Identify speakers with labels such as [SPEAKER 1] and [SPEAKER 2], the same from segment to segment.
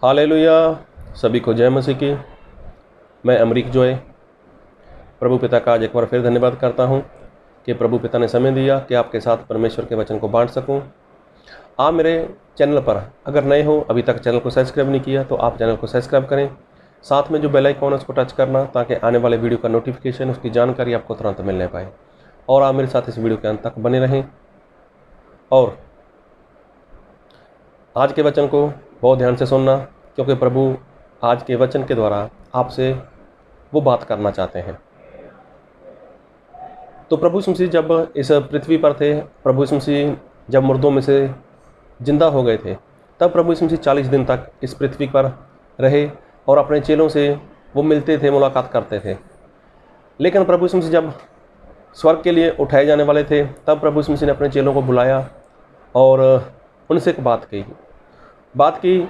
[SPEAKER 1] Hallelujah. सभी को जय मसीह की। मैं अमरीक जोए प्रभु पिता का आज एक बार फिर धन्यवाद करता हूं कि प्रभु पिता ने समय दिया कि आपके साथ परमेश्वर के वचन को बांट सकूं। आप मेरे चैनल पर अगर नए हो, अभी तक चैनल को सब्सक्राइब नहीं किया तो आप चैनल को सब्सक्राइब करें। साथ में जो बेल आइकॉन है उसको टच करना ताकि आने वाले वीडियो का नोटिफिकेशन, उसकी जानकारी आपको तुरंत मिलने पाए। और आप मेरे साथ इस वीडियो के अंत तक बने रहें और आज के वचन को बहुत ध्यान से सुनना, क्योंकि प्रभु आज के वचन के द्वारा आपसे वो बात करना चाहते हैं। तो प्रभु यीशु मसीह जब इस पृथ्वी पर थे, प्रभु यीशु मसीह जब मुर्दों में से जिंदा हो गए थे, तब प्रभु यीशु मसीह 40 दिन तक इस पृथ्वी पर रहे और अपने चेलों से वो मिलते थे, मुलाकात करते थे। लेकिन प्रभु यीशु मसीह जब स्वर्ग के लिए उठाए जाने वाले थे, तब प्रभु यीशु मसीह ने अपने चेलों को बुलाया और उनसे एक बात की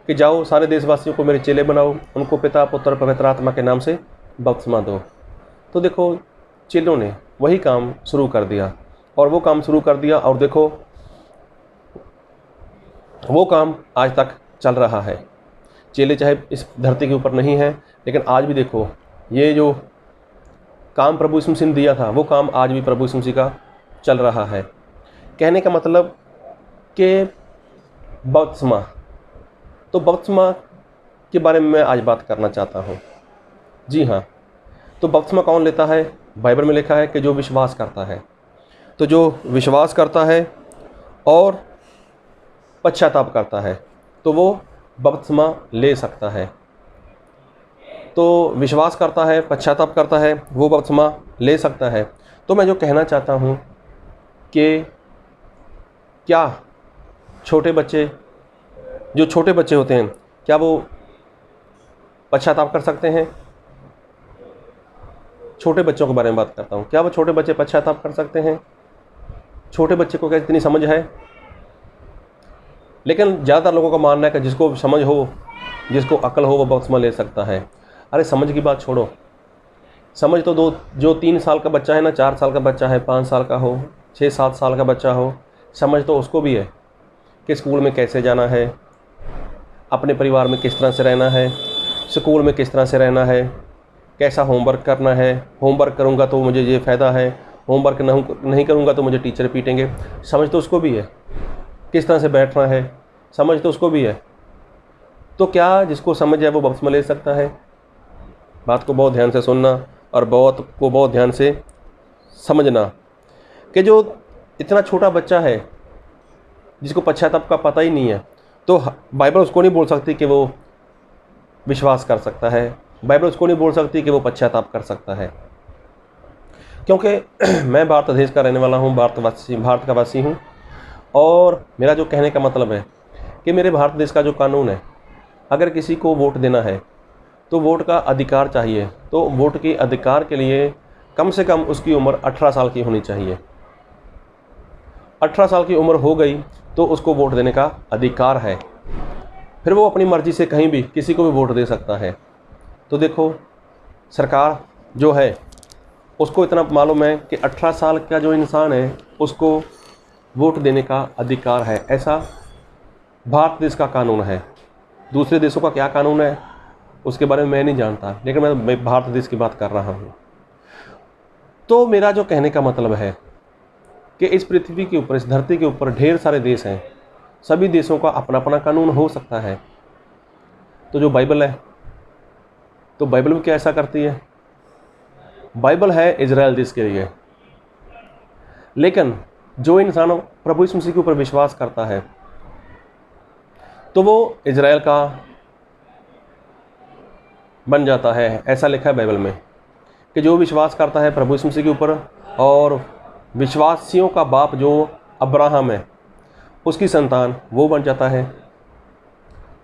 [SPEAKER 1] कि जाओ, सारे देशवासियों को मेरे चेले बनाओ, उनको पिता, पुत्र, पवित्र आत्मा के नाम से बपतिस्मा दो। तो देखो, चेलों ने वही काम शुरू कर दिया और वो काम शुरू कर दिया और देखो, वो काम आज तक चल रहा है। चेले चाहे इस धरती के ऊपर नहीं है, लेकिन आज भी देखो, ये जो काम प्रभु यीशु मसीह ने दिया था, वो काम आज भी प्रभु यीशु मसीह का चल रहा है। कहने का मतलब कि बपतिस्मा, तो बपतिस्मा के बारे में मैं आज बात करना चाहता हूँ। जी हाँ, तो बपतिस्मा कौन लेता है? बाइबल में लिखा है कि जो विश्वास करता है। तो जो विश्वास करता है और पश्चाताप करता है तो वो बपतिस्मा ले सकता है। तो विश्वास करता है, पश्चाताप करता है, वो बपतिस्मा ले सकता है। तो मैं जो कहना चाहता हूँ कि क्या छोटे बच्चे होते हैं, क्या वो पश्चाताप कर सकते हैं? छोटे बच्चों के बारे में बात करता हूँ। क्या वो छोटे बच्चे पश्चाताप कर सकते हैं? छोटे बच्चे को क्या इतनी समझ है? लेकिन ज़्यादातर लोगों का मानना है कि जिसको समझ हो, जिसको अक्ल हो, वो बपतिस्मा ले सकता है। अरे समझ की बात छोड़ो, समझ तो जो 3 साल का बच्चा है ना, 4 साल का बच्चा है, 5 साल का हो, 6-7 साल का बच्चा हो, समझ तो उसको भी है कि स्कूल में कैसे जाना है, अपने परिवार में किस तरह से रहना है, स्कूल में किस तरह से रहना है, कैसा होमवर्क करना है, होमवर्क करूँगा तो मुझे ये फ़ायदा है, होमवर्क नहीं करूँगा तो मुझे टीचर पीटेंगे। समझ तो उसको भी है। किस तरह से बैठना है, समझ तो उसको भी है। तो क्या जिसको समझ है वो बपतिस्मा ले सकता है? बात को बहुत ध्यान से सुनना और बहुत ध्यान से समझना कि जो इतना छोटा बच्चा है जिसको पश्चाताप का पता ही नहीं है, तो बाइबल उसको नहीं बोल सकती कि वो विश्वास कर सकता है। बाइबल उसको नहीं बोल सकती कि वो पश्चाताप कर सकता है, क्योंकि मैं भारत देश का रहने वाला हूँ, भारत का वासी हूँ। और मेरा जो कहने का मतलब है कि मेरे भारत देश का जो कानून है, अगर किसी को वोट देना है तो वोट का अधिकार चाहिए। तो वोट के अधिकार के लिए कम से कम उसकी उम्र 18 साल की होनी चाहिए। 18 साल की उम्र हो गई तो उसको वोट देने का अधिकार है। फिर वो अपनी मर्ज़ी से कहीं भी किसी को भी वोट दे सकता है। तो देखो, सरकार जो है उसको इतना मालूम है कि 18 साल का जो इंसान है उसको वोट देने का अधिकार है। ऐसा भारत देश का कानून है। दूसरे देशों का क्या कानून है उसके बारे में मैं नहीं जानता, लेकिन मैं भारत देश की बात कर रहा हूँ। तो मेरा जो कहने का मतलब है कि इस पृथ्वी के ऊपर, इस धरती के ऊपर ढेर सारे देश हैं। सभी देशों का अपना अपना कानून हो सकता है। तो जो बाइबल है, तो बाइबल भी क्या ऐसा करती है? बाइबल है इजराइल देश के लिए। लेकिन जो इंसान प्रभु यीशु मसीह के ऊपर विश्वास करता है तो वो इजराइल का बन जाता है। ऐसा लिखा है बाइबल में कि जो विश्वास करता है प्रभु यीशु मसीह के ऊपर, और विश्वासियों का बाप जो अब्राहम है उसकी संतान, वो बन जाता है।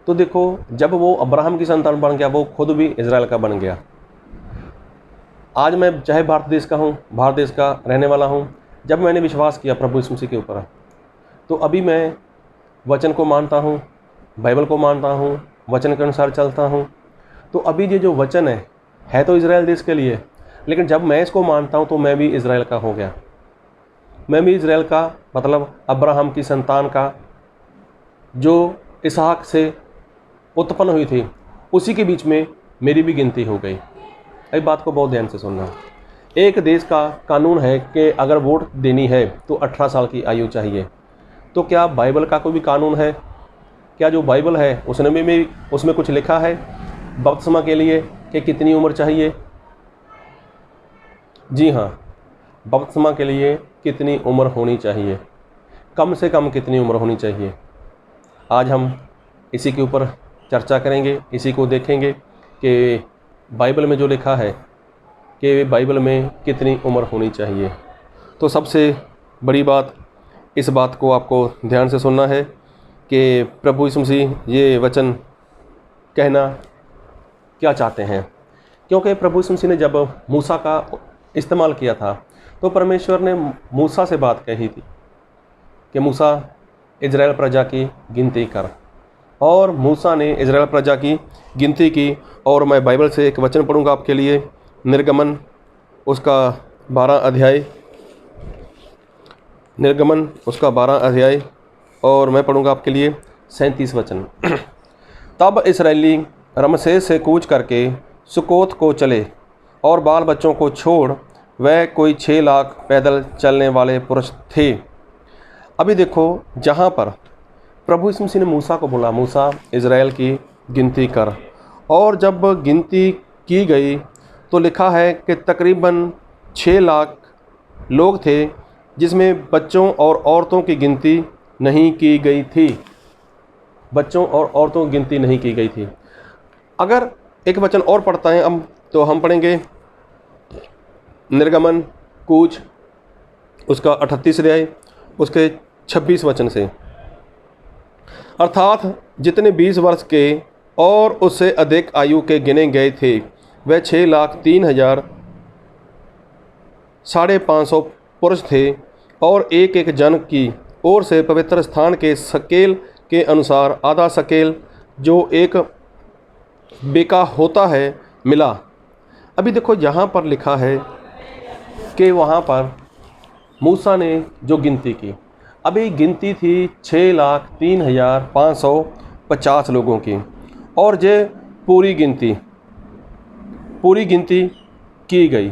[SPEAKER 1] तो देखो, जब वो अब्राहम की संतान बन गया, वो खुद भी इजराइल का बन गया। आज मैं चाहे भारत देश का हूँ, भारत देश का रहने वाला हूँ, जब मैंने विश्वास किया प्रभु यीशु मसीह के ऊपर, तो अभी मैं वचन को मानता हूँ, बाइबल को मानता हूँ, वचन के अनुसार चलता हूँ। तो अभी ये जो वचन है तो इजराइल देश के लिए, लेकिन जब मैं इसको मानता हूँ तो मैं भी इजराइल का हो गया। मैं भी इजराइल का मतलब अब्राहम की संतान का, जो इसहाक से उत्पन्न हुई थी, उसी के बीच में मेरी भी गिनती हो गई। इस बात को बहुत ध्यान से सुनना। एक देश का कानून है कि अगर वोट देनी है तो 18 साल की आयु चाहिए। तो क्या बाइबल का कोई भी कानून है? क्या जो बाइबल है उसमें कुछ लिखा है बपतिस्मा के लिए कि कितनी उम्र चाहिए? जी हाँ, बपतिस्मा के लिए कितनी उम्र होनी चाहिए, कम से कम कितनी उम्र होनी चाहिए। आज हम इसी के ऊपर चर्चा करेंगे, इसी को देखेंगे कि बाइबल में जो लिखा है कि बाइबल में कितनी उम्र होनी चाहिए। तो सबसे बड़ी बात, इस बात को आपको ध्यान से सुनना है कि प्रभु यीशु मसीह ये वचन कहना क्या चाहते हैं। क्योंकि प्रभु यीशु मसीह ने जब मूसा का इस्तेमाल किया था तो परमेश्वर ने मूसा से बात कही थी कि मूसा इज़राइल प्रजा की गिनती कर, और मूसा ने इज़राइल प्रजा की गिनती की। और मैं बाइबल से एक वचन पढ़ूंगा आपके लिए, निर्गमन उसका 12 अध्याय, और मैं पढ़ूंगा आपके लिए 37 वचन। तब इस्राएली रमसेस से कूच करके सुकोत को चले, और बाल बच्चों को छोड़ वह कोई 6 लाख पैदल चलने वाले पुरुष थे। अभी देखो, जहाँ पर प्रभु यीशु मसीह ने मूसा को बोला, मूसा इज़राइल की गिनती कर, और जब गिनती की गई तो लिखा है कि तकरीबन 6 लाख लोग थे, जिसमें बच्चों और औरतों की गिनती नहीं की गई थी। बच्चों और औरतों की गिनती नहीं की गई थी। अगर एक वचन और पढ़ता है हम, तो हम पढ़ेंगे निर्गमन कूच उसका 38 अध्याय उसके 26 वचन से। अर्थात जितने 20 वर्ष के और उससे अधिक आयु के गिने गए थे वह 6,03,550 पुरुष थे, और एक एक जन की ओर से पवित्र स्थान के शकेल के अनुसार आधा शकेल जो एक बेका होता है मिला। अभी देखो, यहाँ पर लिखा है कि वहाँ पर मूसा ने जो गिनती की, अभी गिनती थी 6,03,550 लोगों की, और ये पूरी गिनती की गई।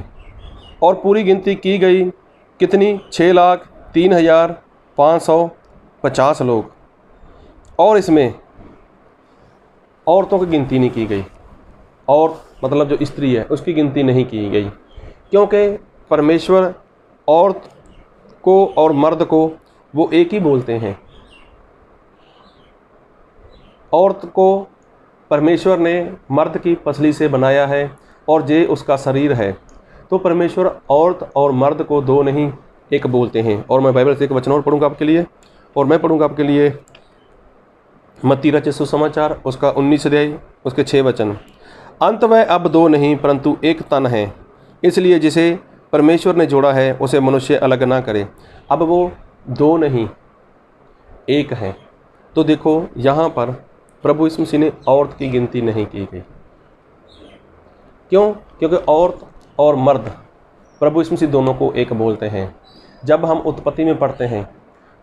[SPEAKER 1] और पूरी गिनती की गई कितनी? 6,03,550 लोग, और इसमें औरतों की गिनती नहीं की गई। और मतलब जो स्त्री है उसकी गिनती नहीं की गई, क्योंकि परमेश्वर औरत को और मर्द को वो एक ही बोलते हैं। औरत को परमेश्वर ने मर्द की पसली से बनाया है और ये उसका शरीर है। तो परमेश्वर औरत और मर्द को दो नहीं एक बोलते हैं। और मैं बाइबल से एक वचन और पढ़ूंगा आपके लिए, और मैं पढ़ूंगा आपके लिए मत्ती रचित सुसमाचार उसका 19 अध्याय उसके 6 वचन। अंत वह अब दो नहीं परंतु एक तन है, इसलिए जिसे परमेश्वर ने जोड़ा है उसे मनुष्य अलग ना करे। अब वो दो नहीं एक है। तो देखो, यहाँ पर प्रभु यीशु मसीह ने औरत की गिनती नहीं की गई। क्यों? क्योंकि औरत और मर्द प्रभु यीशु मसीह दोनों को एक बोलते हैं। जब हम उत्पत्ति में पढ़ते हैं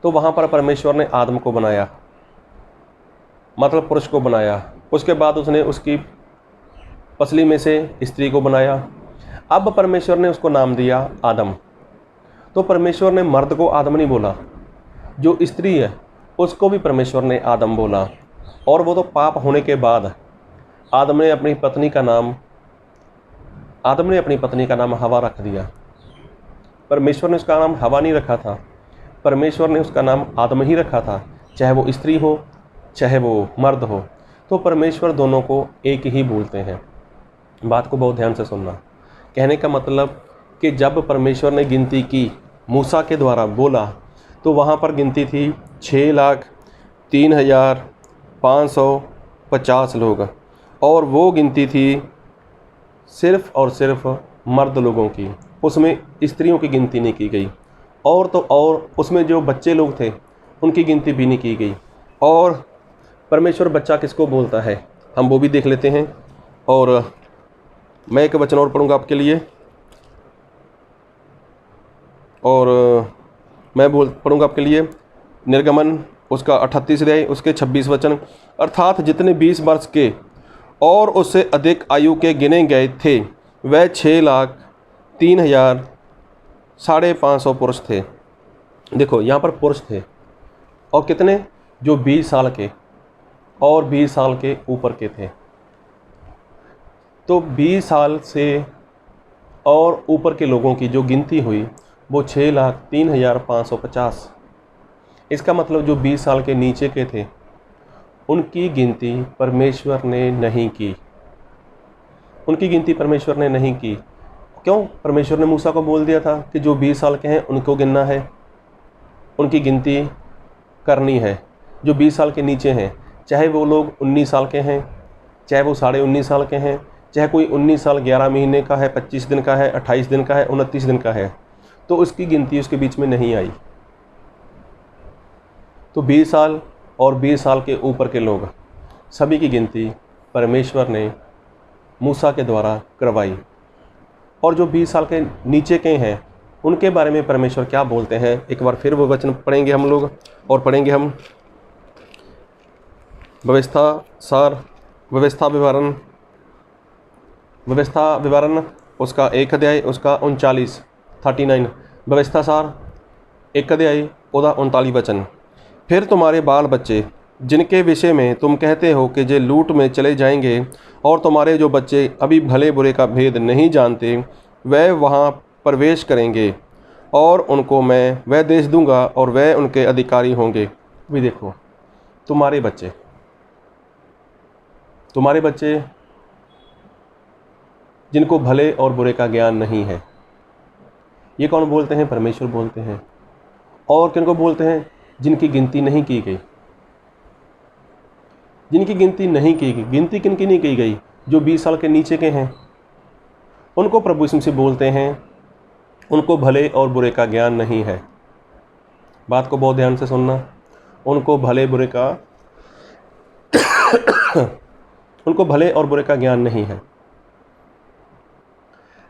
[SPEAKER 1] तो वहाँ पर परमेश्वर ने आदम को बनाया, मतलब पुरुष को बनाया। उसके बाद उसने उसकी पसली में से स्त्री को बनाया। अब परमेश्वर ने उसको नाम दिया आदम। तो परमेश्वर ने मर्द को आदम नहीं बोला, जो स्त्री है उसको भी परमेश्वर ने आदम बोला। और वो तो पाप होने के बाद आदम ने अपनी पत्नी का नाम हवा रख दिया। परमेश्वर ने उसका नाम हवा नहीं रखा था, परमेश्वर ने उसका नाम आदम ही रखा था, चाहे वो स्त्री हो चाहे वो मर्द हो। तो परमेश्वर दोनों को एक ही बोलते हैं। बात को बहुत ध्यान से सुनना। कहने का मतलब कि जब परमेश्वर ने गिनती की मूसा के द्वारा बोला तो वहाँ पर गिनती थी 6,03,550 लोग, और वो गिनती थी सिर्फ़ और सिर्फ मर्द लोगों की। उसमें स्त्रियों की गिनती नहीं की गई। और तो और उसमें जो बच्चे लोग थे उनकी गिनती भी नहीं की गई। और परमेश्वर बच्चा किसको बोलता है हम वो भी देख लेते हैं। और मैं एक वचन और पढ़ूंगा आपके लिए, और मैं पढ़ूंगा आपके लिए निर्गमन उसका 38 अध्याय उसके 26 वचन, अर्थात जितने 20 वर्ष के और उससे अधिक आयु के गिने गए थे वह 6,03,000 550 पुरुष थे। देखो यहाँ पर पुरुष थे और कितने, जो 20 साल के और 20 साल के ऊपर के थे। तो 20 साल से और ऊपर के लोगों की जो गिनती हुई वो 6,03,550। इसका मतलब जो 20 साल के नीचे के थे उनकी गिनती परमेश्वर ने नहीं की, उनकी गिनती परमेश्वर ने नहीं की। क्यों? परमेश्वर ने मूसा को बोल दिया था कि जो 20 साल के हैं उनको गिनना है, उनकी गिनती करनी है। जो 20 साल के नीचे हैं, चाहे वो लोग 19 साल के हैं, चाहे वो 19.5 साल के हैं, चाहे कोई 19 साल 11 महीने का है, 25 दिन का है, 28 दिन का है, 29 दिन का है, तो उसकी गिनती उसके बीच में नहीं आई। तो 20 साल और 20 साल के ऊपर के लोग सभी की गिनती परमेश्वर ने मूसा के द्वारा करवाई। और जो 20 साल के नीचे के हैं उनके बारे में परमेश्वर क्या बोलते हैं, एक बार फिर वो वचन पढ़ेंगे हम लोग, और पढ़ेंगे हम व्यवस्था विवरण उसका 1 अध्याय उसका 39 व्यवस्था सार 1 अध्याय उसका 39 वचन। फिर तुम्हारे बाल बच्चे जिनके विषय में तुम कहते हो कि जे लूट में चले जाएंगे, और तुम्हारे जो बच्चे अभी भले बुरे का भेद नहीं जानते, वह वहाँ प्रवेश करेंगे और उनको मैं वह देश दूंगा और वह उनके अधिकारी होंगे। भी देखो, तुम्हारे बच्चे जिनको भले और बुरे का ज्ञान नहीं है, ये कौन बोलते हैं? परमेश्वर बोलते हैं। और किनको बोलते हैं? जिनकी गिनती नहीं की गई, जिनकी गिनती नहीं की गई। गिनती किनकी नहीं की गई? जो 20 साल के नीचे के हैं, उनको प्रभु यीशु मसीह बोलते हैं उनको भले और बुरे का ज्ञान नहीं है। बात को बहुत ध्यान से सुनना। उनको भले और बुरे का ज्ञान नहीं है।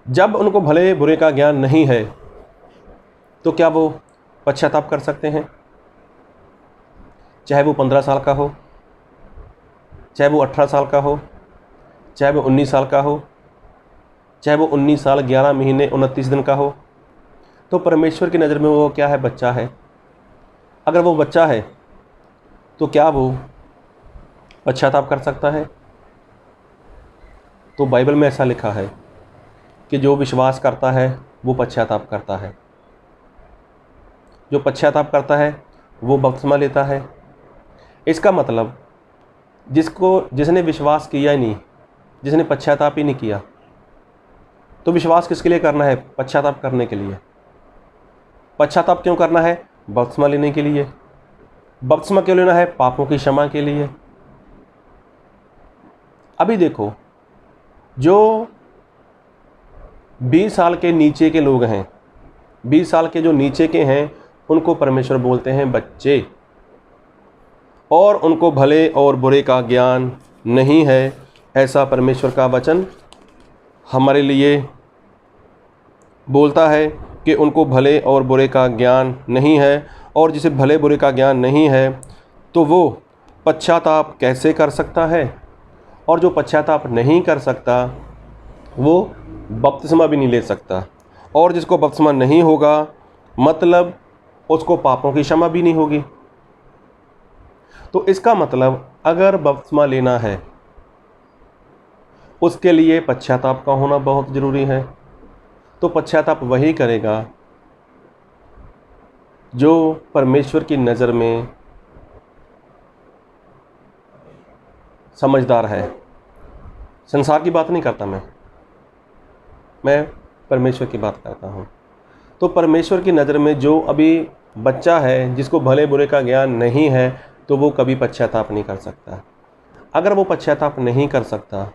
[SPEAKER 1] जब उनको भले बुरे का ज्ञान नहीं है तो क्या वो पश्चाताप कर सकते हैं? चाहे वो 15 साल का हो, चाहे वो 18 साल का हो, चाहे वो 19 साल का हो, चाहे वो 19 साल 11 महीने 29 दिन का हो, तो परमेश्वर की नज़र में वो क्या है? बच्चा है। अगर वो बच्चा है तो क्या वो पश्चाताप कर सकता है? तो बाइबल में ऐसा लिखा है कि जो विश्वास करता है वो पश्चाताप करता है। जो पश्चाताप करता है वो बपतिस्मा लेता है। इसका मतलब जिसने विश्वास किया ही नहीं, जिसने पश्चाताप ही नहीं किया, तो विश्वास किसके लिए करना है? पश्चाताप करने के लिए। पश्चाताप क्यों करना है? बपतिस्मा लेने के लिए। बपतिस्मा क्यों लेना है? पापों की क्षमा के लिए। अभी देखो, जो 20 साल के नीचे के लोग हैं, 20 साल के जो नीचे के हैं, उनको परमेश्वर बोलते हैं बच्चे, और उनको भले और बुरे का ज्ञान नहीं है। ऐसा परमेश्वर का वचन हमारे लिए बोलता है कि उनको भले और बुरे का ज्ञान नहीं है। और जिसे भले बुरे का ज्ञान नहीं है तो वो पश्चाताप कैसे कर सकता है? और जो पश्चाताप नहीं कर सकता वो बपतिस्मा भी नहीं ले सकता। और जिसको बपतिस्मा नहीं होगा मतलब उसको पापों की क्षमा भी नहीं होगी। तो इसका मतलब अगर बपतिस्मा लेना है उसके लिए पश्चाताप का होना बहुत ज़रूरी है। तो पश्चाताप वही करेगा जो परमेश्वर की नज़र में समझदार है। संसार की बात नहीं करता मैं परमेश्वर की बात करता हूँ। तो परमेश्वर की नज़र में जो अभी बच्चा है, जिसको भले बुरे का ज्ञान नहीं है, तो वो कभी पश्चाताप नहीं कर सकता। अगर वो पश्चाताप नहीं कर सकता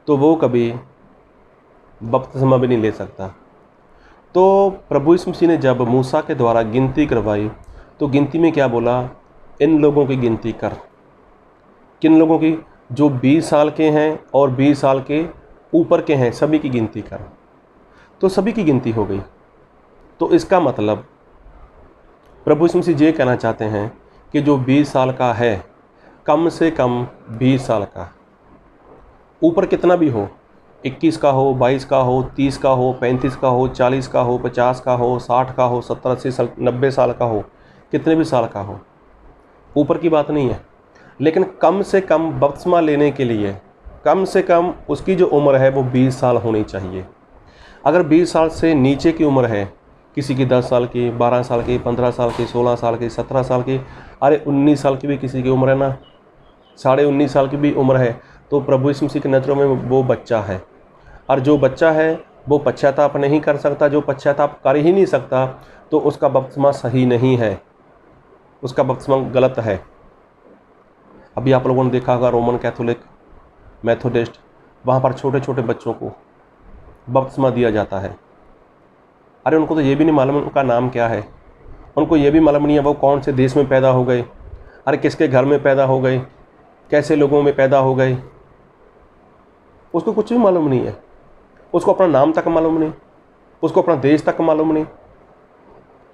[SPEAKER 1] तो वो कभी बपतिस्मा भी नहीं ले सकता। तो प्रभु यीशु मसीह ने जब मूसा के द्वारा गिनती करवाई तो गिनती में क्या बोला? इन लोगों की गिनती कर। किन लोगों की? जो 20 साल के हैं और 20 साल के ऊपर के हैं, सभी की गिनती कर। तो सभी की गिनती हो गई। तो इसका मतलब प्रभु यीशु मसीह ये कहना चाहते हैं कि जो 20 साल का है, कम से कम 20 साल का, ऊपर कितना भी हो, 21 का हो, 22 का हो, 30 का हो, 35 का हो, 40 का हो, 50 का हो, 60 का हो, 70 80 साल, 90 साल का हो, कितने भी साल का हो, ऊपर की बात नहीं है, लेकिन कम से कम बपतिस्मा लेने के लिए कम से कम उसकी जो उम्र है वो 20 साल होनी चाहिए। अगर 20 साल से नीचे की उम्र है, किसी की 10 साल की, 12 साल की, 15 साल की, 16 साल की, 17 साल की, अरे 19 साल की भी किसी की उम्र है ना, 19.5 साल की भी उम्र है, तो प्रभु यीशु मसीह की नज़रों में वो बच्चा है। और जो बच्चा है वो पश्चाताप नहीं कर सकता, जो पश्चाताप कर ही नहीं सकता तो उसका बपतिस्मा सही नहीं है, उसका बपतिस्मा गलत है। अभी आप लोगों ने देखा होगा रोमन कैथोलिक, मेथोडिस्ट, वहाँ पर छोटे छोटे बच्चों को बपतिस्मा दिया जाता है। अरे उनको तो ये भी नहीं मालूम उनका नाम क्या है, उनको ये भी मालूम नहीं है वो कौन से देश में पैदा हो गए, अरे किसके घर में पैदा हो गए, कैसे लोगों में पैदा हो गए, उसको कुछ भी मालूम नहीं है। उसको अपना नाम तक मालूम नहीं, उसको अपना देश तक मालूम नहीं,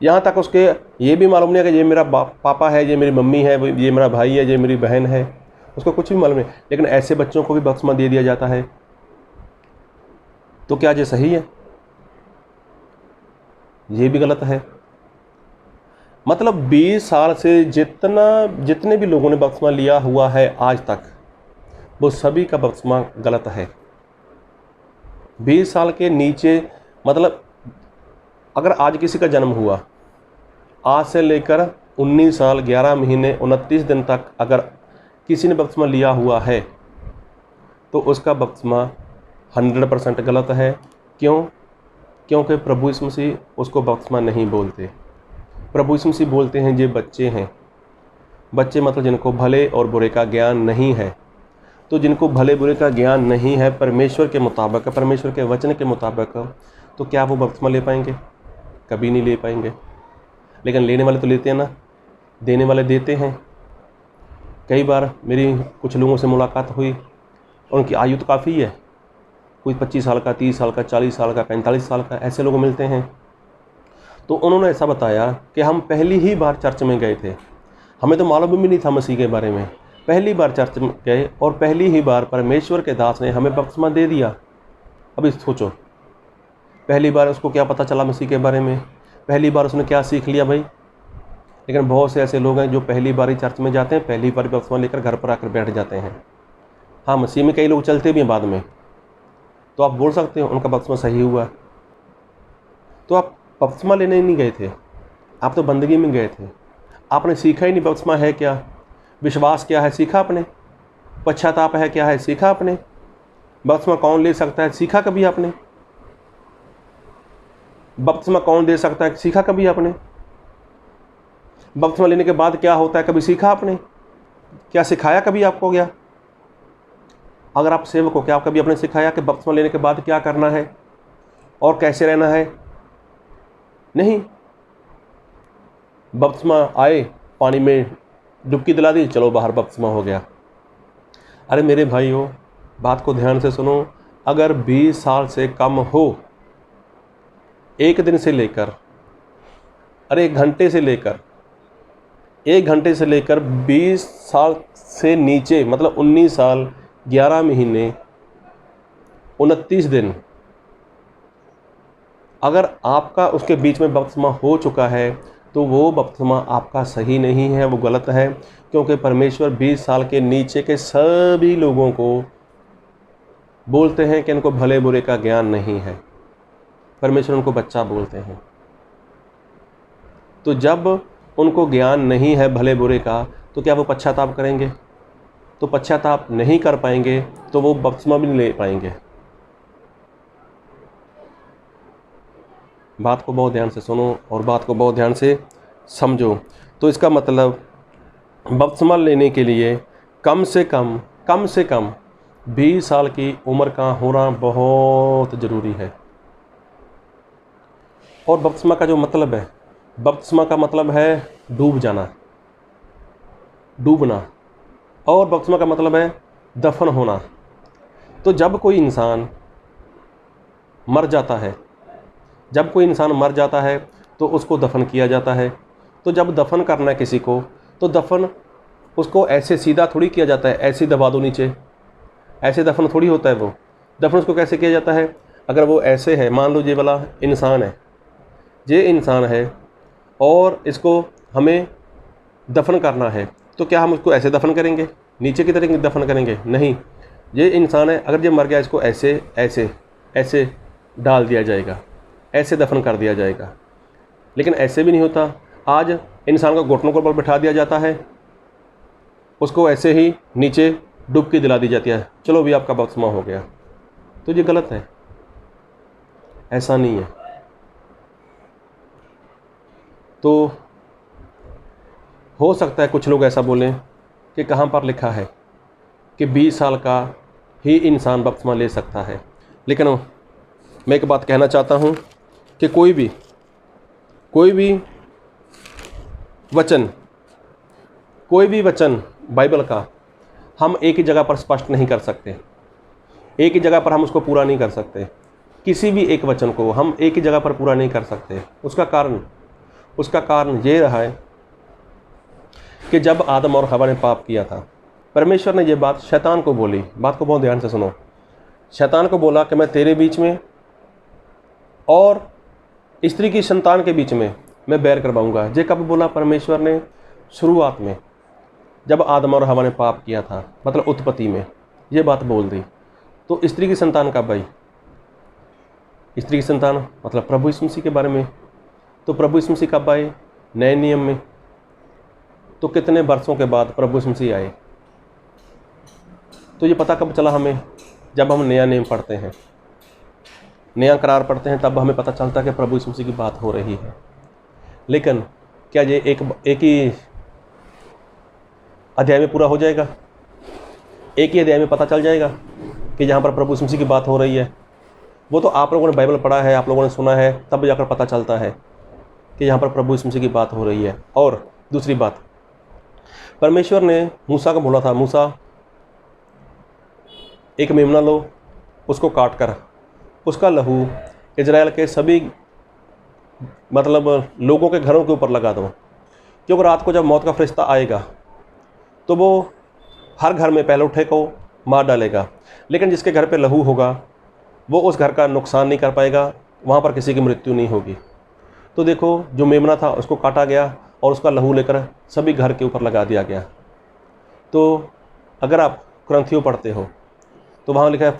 [SPEAKER 1] यहाँ तक उसके ये भी मालूम नहीं है कि ये मेरा पापा है, ये मेरी मम्मी है, ये मेरा भाई है, ये मेरी बहन है, उसको कुछ भी मालूम नहीं। लेकिन ऐसे बच्चों को भी बपतिस्मा दे दिया जाता है, तो क्या ये सही है? ये भी गलत है। मतलब 20 साल से जितने भी लोगों ने बपतिस्मा लिया हुआ है आज तक, वो सभी का बपतिस्मा गलत है। 20 साल के नीचे, मतलब अगर आज किसी का जन्म हुआ, आज से लेकर 19 साल 11 महीने 29 दिन तक अगर किसी ने बपतिस्मा लिया हुआ है तो उसका बपतिस्मा 100% गलत है। क्यों? क्योंकि प्रभु यीशु मसीह उसको बपतिस्मा नहीं बोलते। प्रभु यीशु मसीह बोलते हैं ये बच्चे हैं। बच्चे मतलब जिनको भले और बुरे का ज्ञान नहीं है। तो जिनको भले बुरे का ज्ञान नहीं है परमेश्वर के मुताबिक, परमेश्वर के वचन के मुताबिक, तो क्या वो बपतिस्मा ले पाएंगे? कभी नहीं ले पाएंगे। लेकिन लेने वाले तो लेते हैं ना, देने वाले देते हैं। कई बार मेरी कुछ लोगों से मुलाकात हुई, उनकी आयु तो काफ़ी है, कोई 25 साल का, 30 साल का, 40 साल का, 45 साल का, ऐसे लोग मिलते हैं। तो उन्होंने ऐसा बताया कि हम पहली ही बार चर्च में गए थे, हमें तो मालूम भी नहीं था मसीह के बारे में, पहली बार चर्च में गए और पहली ही बार परमेश्वर के दास ने हमें बपतिस्मा दे दिया। अभी सोचो, पहली बार उसको क्या पता चला मसीह के बारे में, पहली बार उसने क्या सीख लिया भाई। लेकिन बहुत से ऐसे लोग हैं जो पहली बार ही चर्च में जाते हैं, पहली बार बपतिस्मा लेकर घर पर आकर बैठ जाते हैं। हाँ, मसीह में कई लोग चलते भी हैं बाद में, तो आप बोल सकते हो उनका बपतिस्मा सही हुआ। तो आप बपतिस्मा लेने नहीं गए थे, आप तो बंदगी में गए थे। आपने सीखा ही नहीं बपतिस्मा है क्या, विश्वास क्या है सीखा आपने, पश्चाताप है क्या है सीखा आपने, बपतिस्मा कौन ले सकता है सीखा कभी आपने, बपतिस्मा कौन दे सकता है सीखा कभी आपने, बपतिस्मा लेने के बाद क्या होता है कभी सीखा आपने, क्या सिखाया कभी आपको? गया अगर आप सेवक हो, क्या आप कभी आपने सिखाया कि बपतिस्मा लेने के बाद क्या करना है और कैसे रहना है? नहीं। बपतिस्मा आए, पानी में डुबकी दिला दी, चलो बाहर बपतिस्मा हो गया। अरे मेरे भाइयों, बात को ध्यान से सुनो। अगर 20 साल से कम हो, एक दिन से लेकर, अरे एक घंटे से लेकर 20 साल से नीचे, मतलब 19 साल 11 महीने 29 दिन, अगर आपका उसके बीच में बपतिस्मा हो चुका है तो वो बपतिस्मा आपका सही नहीं है, वो गलत है। क्योंकि परमेश्वर 20 साल के नीचे के सभी लोगों को बोलते हैं कि इनको भले बुरे का ज्ञान नहीं है, परमेश्वर उनको बच्चा बोलते हैं। तो जब उनको ज्ञान नहीं है भले बुरे का, तो क्या वो पश्चाताप करेंगे? तो पश्चाताप नहीं कर पाएंगे तो वो बपतिस्मा भी नहीं ले पाएंगे। बात को बहुत ध्यान से सुनो और बात को बहुत ध्यान से समझो। तो इसका मतलब बपतिस्मा लेने के लिए कम से कम 20 साल की उम्र का होना बहुत ज़रूरी है। और बपतिस्मा का जो मतलब है, बपतिस्मा का मतलब है डूब जाना, डूबना, और बपतिस्मा का मतलब है दफन होना। तो जब कोई इंसान मर जाता है तो उसको दफन किया जाता है। तो जब दफन करना है किसी को, तो दफन उसको ऐसे सीधा थोड़ी किया जाता है, ऐसे दबा दो नीचे, ऐसे दफन थोड़ी होता है वो। दफन उसको कैसे किया जाता है? अगर वो ऐसे है, मान लो ये वाला इंसान है, ये इंसान है और इसको हमें दफन करना है, तो क्या हम उसको ऐसे दफन करेंगे, नीचे की तरह दफन करेंगे? नहीं, ये इंसान है, अगर ये मर गया इसको ऐसे ऐसे ऐसे डाल दिया जाएगा, ऐसे दफन कर दिया जाएगा। लेकिन ऐसे भी नहीं होता। आज इंसान को घुटनों के ऊपर बिठा दिया जाता है, उसको ऐसे ही नीचे डुबकी दिला दी जाती है, चलो भी आपका बपतिस्मा हो गया। तो ये गलत है, ऐसा नहीं है। तो हो सकता है कुछ लोग ऐसा बोलें कि कहाँ पर लिखा है कि 20 साल का ही इंसान बपतिस्मा ले सकता है। लेकिन मैं एक बात कहना चाहता हूँ कि कोई भी वचन बाइबल का हम एक ही जगह पर स्पष्ट नहीं कर सकते, एक ही जगह पर हम उसको पूरा नहीं कर सकते। किसी भी एक वचन को हम एक ही जगह पर पूरा नहीं कर सकते। उसका कारण ये रहा है कि जब आदम और हवा ने पाप किया था, परमेश्वर ने ये बात शैतान को बोली। बात को बहुत ध्यान से सुनो। शैतान को बोला कि मैं तेरे बीच में और स्त्री की संतान के बीच में मैं बैर करवाऊंगा। ये कब बोला परमेश्वर ने? शुरुआत में, जब आदम और हवा ने पाप किया था, मतलब उत्पत्ति में ये बात बोल दी। तो स्त्री की संतान कब आई? स्त्री की संतान मतलब प्रभु यीशु मसीह के बारे में। तो प्रभु यीशु मसीह कब आए? नए नियम में। तो कितने वर्षों के बाद प्रभु यीशु मसीह आए? तो ये पता कब चला हमें? जब हम नया नियम पढ़ते हैं, नया करार पढ़ते हैं, तब हमें पता चलता है कि प्रभु यीशु मसीह की बात हो रही है। लेकिन क्या ये एक ही अध्याय में पूरा हो जाएगा? एक ही अध्याय में पता चल जाएगा कि जहाँ पर प्रभु यीशु मसीह की बात हो रही है? वो तो आप लोगों ने बाइबल पढ़ा है, आप लोगों ने सुना है, तब जाकर पता चलता है कि यहाँ पर प्रभु यीशु मसीह की बात हो रही है। और दूसरी बात, परमेश्वर ने मूसा को बोला था, मूसा एक मेमना लो, उसको काट कर उसका लहू इजराइल के सभी मतलब लोगों के घरों के ऊपर लगा दो, क्योंकि रात को जब मौत का फरिश्ता आएगा तो वो हर घर में पहले उठे को मार डालेगा। लेकिन जिसके घर पे लहू होगा वो उस घर का नुकसान नहीं कर पाएगा, वहाँ पर किसी की मृत्यु नहीं होगी। तो देखो, जो मेमना था उसको काटा गया और उसका लहू लेकर सभी घर के ऊपर लगा दिया गया। तो अगर आप कुरिन्थियों पढ़ते हो तो वहाँ लिखा है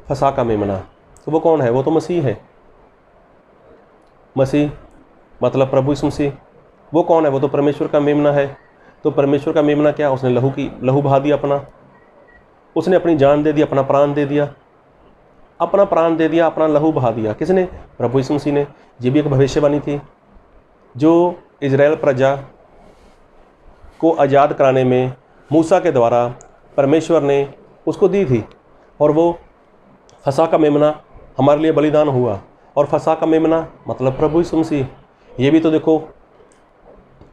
[SPEAKER 1] फसा का मेमना। तो वो कौन है? वो तो मसीह है। मसीह मतलब प्रभु यीशु मसीह। वो कौन है? वो तो परमेश्वर का मेमना है। तो परमेश्वर का मेमना क्या? उसने लहू बहा दिया अपना, उसने अपनी जान दे दी, अपना प्राण दे दिया, अपना लहू बहा दिया। किसने? प्रभु यीशु मसीह ने। ये भी एक भविष्यवाणी थी जो इजराइल प्रजा को आज़ाद कराने में मूसा के द्वारा परमेश्वर ने उसको दी थी। और वो फसा का मेमना हमारे लिए बलिदान हुआ। और फसा का मेमना मतलब प्रभु यीशु मसीह। ये भी तो देखो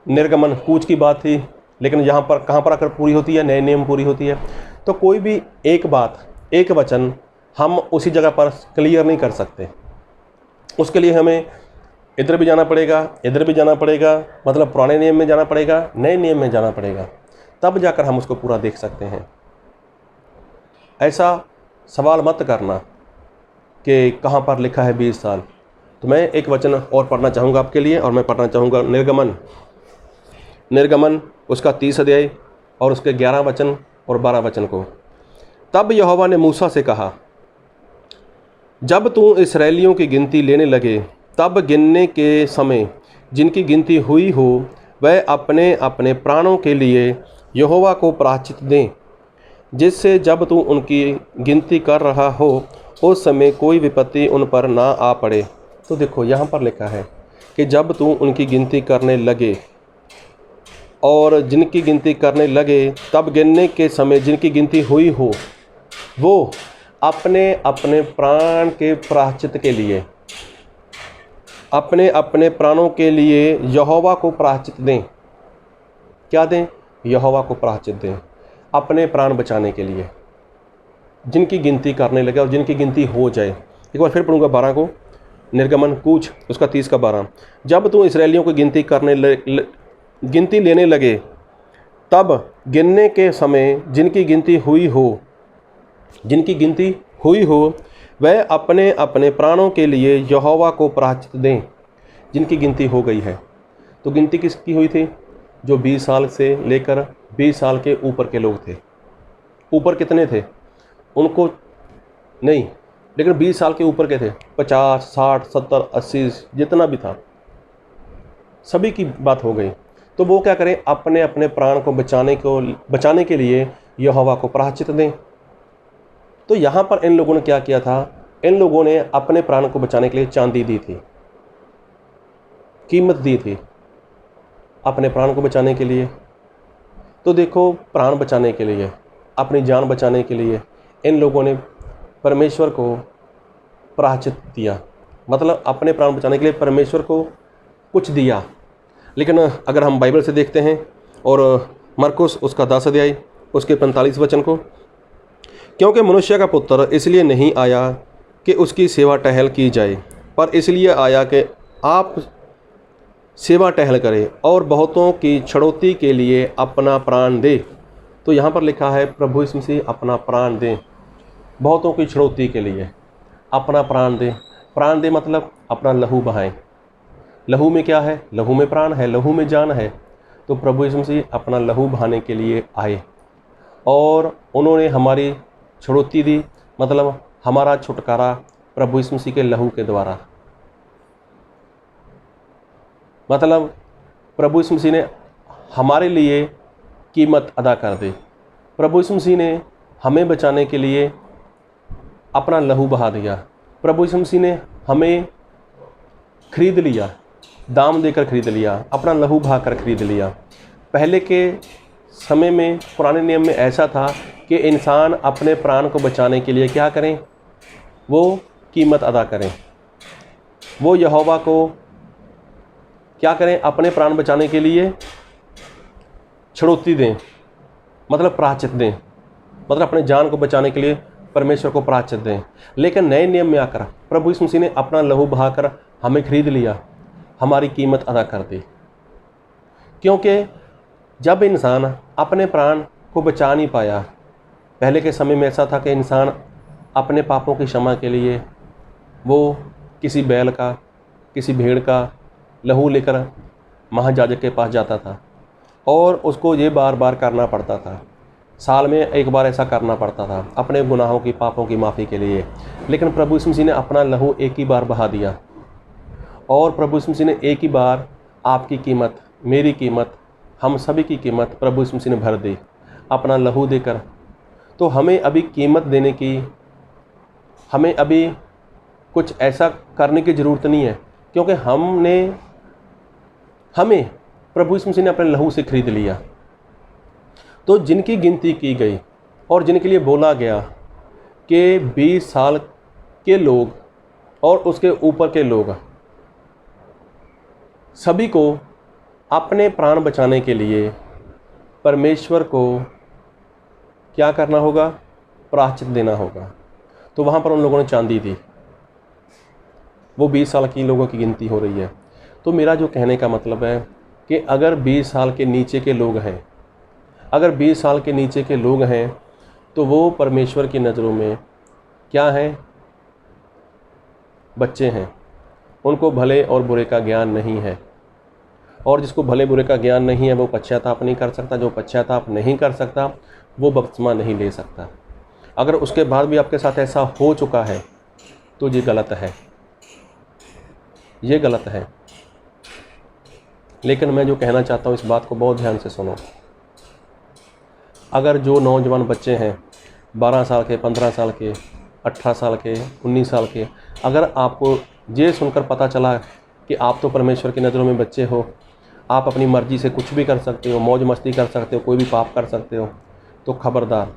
[SPEAKER 1] निर्गमन कूच की बात थी, लेकिन यहाँ पर कहाँ पर आकर पूरी होती है? नए नियम पूरी होती है। तो कोई भी एक बात, एक वचन हम उसी जगह पर क्लियर नहीं कर सकते। उसके लिए हमें इधर भी जाना पड़ेगा, इधर भी जाना पड़ेगा, मतलब पुराने नियम में जाना पड़ेगा, नए नियम में जाना पड़ेगा, तब जाकर हम उसको पूरा देख सकते हैं। ऐसा सवाल मत करना कि कहाँ पर लिखा है 20 साल। तो मैं एक वचन और पढ़ना चाहूँगा आपके लिए, और मैं पढ़ना चाहूँगा निर्गमन उसका 30 अध्याय और उसके 11 वचन और 12 वचन को। तब यहोवा ने मूसा से कहा, जब तू इस्राएलियों की गिनती लेने लगे, तब गिनने के समय जिनकी गिनती हुई हो वह अपने अपने प्राणों के लिए यहोवा को प्रायश्चित दें, जिससे जब तू उनकी गिनती कर रहा हो उस समय कोई विपत्ति उन पर ना आ पड़े। तो देखो, यहाँ पर लिखा है कि जब तू उनकी गिनती करने लगे, और जिनकी गिनती करने लगे, तब गिनने के समय जिनकी गिनती हुई हो वो अपने अपने प्राण के प्रायश्चित के लिए, अपने अपने प्राणों के लिए यहोवा को प्रायश्चित दें। क्या दें? यहोवा को प्रायश्चित दें, अपने प्राण बचाने के लिए। जिनकी गिनती करने लगे और जिनकी गिनती हो जाए। एक बार फिर पढ़ूंगा 12 को, निर्गमन कूच उसका 30 का 12। जब तू इस्राएलियों की गिनती करने गिनती लेने लगे, तब गिनने के समय जिनकी गिनती हुई हो वह अपने अपने प्राणों के लिए यहोवा को प्रायश्चित दें। जिनकी गिनती हो गई है, तो गिनती किसकी हुई थी? जो 20 साल से लेकर 20 साल के ऊपर के लोग थे। ऊपर कितने थे उनको नहीं, लेकिन 20 साल के ऊपर के थे, 50, 60, 70, 80 जितना भी था, सभी की बात हो गई। तो वो क्या करें? अपने अपने प्राण को बचाने के लिए यहोवा को प्रायश्चित दें। तो यहाँ पर इन लोगों ने क्या किया था? इन लोगों ने अपने प्राण को बचाने के लिए चांदी दी थी, कीमत दी थी अपने प्राण को बचाने के लिए। तो देखो, प्राण बचाने के लिए, अपनी जान बचाने के लिए इन लोगों ने परमेश्वर को प्रायश्चित दिया, मतलब अपने प्राण बचाने के लिए परमेश्वर को कुछ दिया। लेकिन अगर हम बाइबल से देखते हैं और मरकुस उसका 10 अध्याय उसके 45 वचन को, क्योंकि मनुष्य का पुत्र इसलिए नहीं आया कि उसकी सेवा टहल की जाए, पर इसलिए आया कि आप सेवा टहल करें और बहुतों की छड़ौती के लिए अपना प्राण दे। तो यहाँ पर लिखा है प्रभु यीशु मसीह अपना प्राण दें, बहुतों की छड़ौती के लिए अपना प्राण दें। प्राण दे मतलब अपना लहू बहाएं। लहू में क्या है? लहू में प्राण है, लहू में जान है। तो प्रभु यीशु मसीह अपना लहू बहाने के लिए आए और उन्होंने हमारी छड़ौती दी, मतलब हमारा छुटकारा प्रभु यीशु मसीह के लहू के द्वारा। मतलब प्रभु यीशु मसीह ने हमारे लिए कीमत अदा कर दी। प्रभु यीशु मसीह ने हमें बचाने के लिए अपना लहू बहा दिया। प्रभु यीशु मसीह ने हमें खरीद लिया, दाम देकर खरीद लिया, अपना लहू बहा कर खरीद लिया। पहले के समय में, पुराने नियम में ऐसा था कि इंसान अपने प्राण को बचाने के लिए क्या करें? वो कीमत अदा करें, वो यहोवा को क्या करें? अपने प्राण बचाने के लिए छड़ौती दें, मतलब प्रायश्चित दें, मतलब अपने जान को बचाने के लिए परमेश्वर को प्रायश्चित दें। लेकिन नए नियम में आकर प्रभु यीशु मसीह ने अपना लहू बहाकर हमें खरीद लिया, हमारी कीमत अदा कर दी। क्योंकि जब इंसान अपने प्राण को बचा नहीं पाया, पहले के समय में ऐसा था कि इंसान अपने पापों की क्षमा के लिए वो किसी बैल का, किसी भेड़ का लहू लेकर महायाजक के पास जाता था और उसको ये बार बार करना पड़ता था, साल में एक बार ऐसा करना पड़ता था अपने गुनाहों की, पापों की माफ़ी के लिए। लेकिन प्रभु यीशु मसीह ने अपना लहू एक ही बार बहा दिया और प्रभु यीशु मसीह ने एक ही बार आपकी कीमत, मेरी कीमत, हम सभी की कीमत प्रभु यीशु मसीह ने भर दी अपना लहू देकर। तो हमें अभी कीमत देने की, हमें अभी कुछ ऐसा करने की ज़रूरत नहीं है, क्योंकि हमें प्रभु यीशु मसीह ने अपने लहू से खरीद लिया। तो जिनकी गिनती की गई और जिनके लिए बोला गया कि 20 साल के लोग और उसके ऊपर के लोग, सभी को अपने प्राण बचाने के लिए परमेश्वर को क्या करना होगा? प्रायश्चित देना होगा। तो वहाँ पर उन लोगों ने चांदी दी। वो 20 साल की लोगों की गिनती हो रही है। तो मेरा जो कहने का मतलब है कि अगर 20 साल के नीचे के लोग हैं, अगर 20 साल के नीचे के लोग हैं, तो वो परमेश्वर की नज़रों में क्या हैं? बच्चे हैं। उनको भले और बुरे का ज्ञान नहीं है, और जिसको भले बुरे का ज्ञान नहीं है वो पश्चाताप नहीं कर सकता। जो पश्चाताप नहीं कर सकता वो बपतिस्मा नहीं ले सकता। अगर उसके बाद भी आपके साथ ऐसा हो चुका है तो ये गलत है, ये गलत है। लेकिन मैं जो कहना चाहता हूँ इस बात को बहुत ध्यान से सुनो। अगर जो नौजवान बच्चे हैं 12 साल के, 15 साल के, 18 साल के, 19 साल के, अगर आपको ये सुनकर पता चला कि आप तो परमेश्वर की नज़रों में बच्चे हो, आप अपनी मर्ज़ी से कुछ भी कर सकते हो, मौज मस्ती कर सकते हो, कोई भी पाप कर सकते हो, तो खबरदार,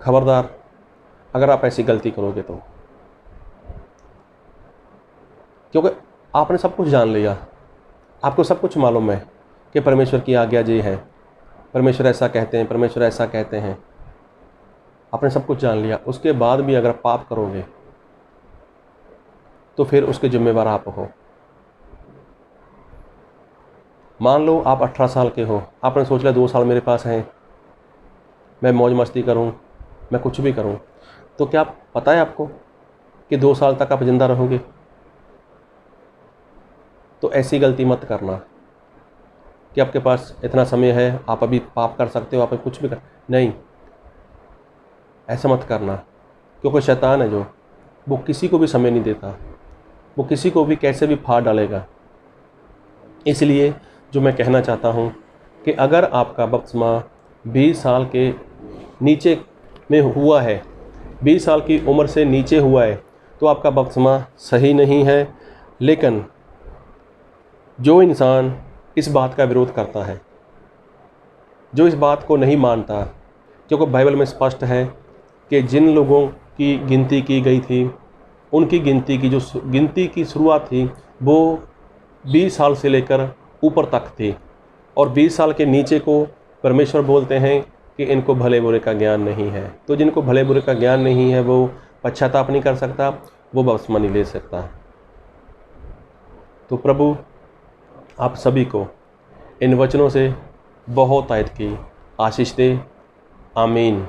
[SPEAKER 1] खबरदार अगर आप ऐसी गलती करोगे तो। क्योंकि आपने सब कुछ जान लिया, आपको सब कुछ मालूम है कि परमेश्वर की आज्ञा ये है, परमेश्वर ऐसा कहते हैं, परमेश्वर ऐसा कहते हैं, आपने सब कुछ जान लिया। उसके बाद भी अगर पाप करोगे तो फिर उसके जिम्मेवार आप हो। मान लो आप 18 साल के हो, आपने सोच लिया 2 साल मेरे पास हैं, मैं मौज मस्ती करूं, मैं कुछ भी करूं, तो क्या पता है आपको कि 2 साल तक आप ज़िंदा रहोगे? तो ऐसी गलती मत करना कि आपके पास इतना समय है, आप अभी पाप कर सकते हो, आप कुछ भी कर, नहीं, ऐसा मत करना। क्योंकि शैतान है जो, वो किसी को भी समय नहीं देता, वो किसी को भी कैसे भी फाड़ डालेगा। इसलिए जो मैं कहना चाहता हूँ कि अगर आपका बपतिस्मा 20 साल के नीचे में हुआ है, 20 साल की उम्र से नीचे हुआ है, तो आपका बपतिस्मा सही नहीं है। लेकिन जो इंसान इस बात का विरोध करता है, जो इस बात को नहीं मानता, क्योंकि बाइबल में स्पष्ट है कि जिन लोगों की गिनती की गई थी, उनकी गिनती की जो गिनती की शुरुआत थी वो 20 साल से लेकर ऊपर तक थी, और 20 साल के नीचे को परमेश्वर बोलते हैं कि इनको भले बुरे का ज्ञान नहीं है। तो जिनको भले बुरे का ज्ञान नहीं है वो पश्चाताप नहीं कर सकता, वो बपतिस्मा नहीं ले सकता। तो प्रभु आप सभी को इन वचनों से बहुत आयत की आशीष दे। आमीन।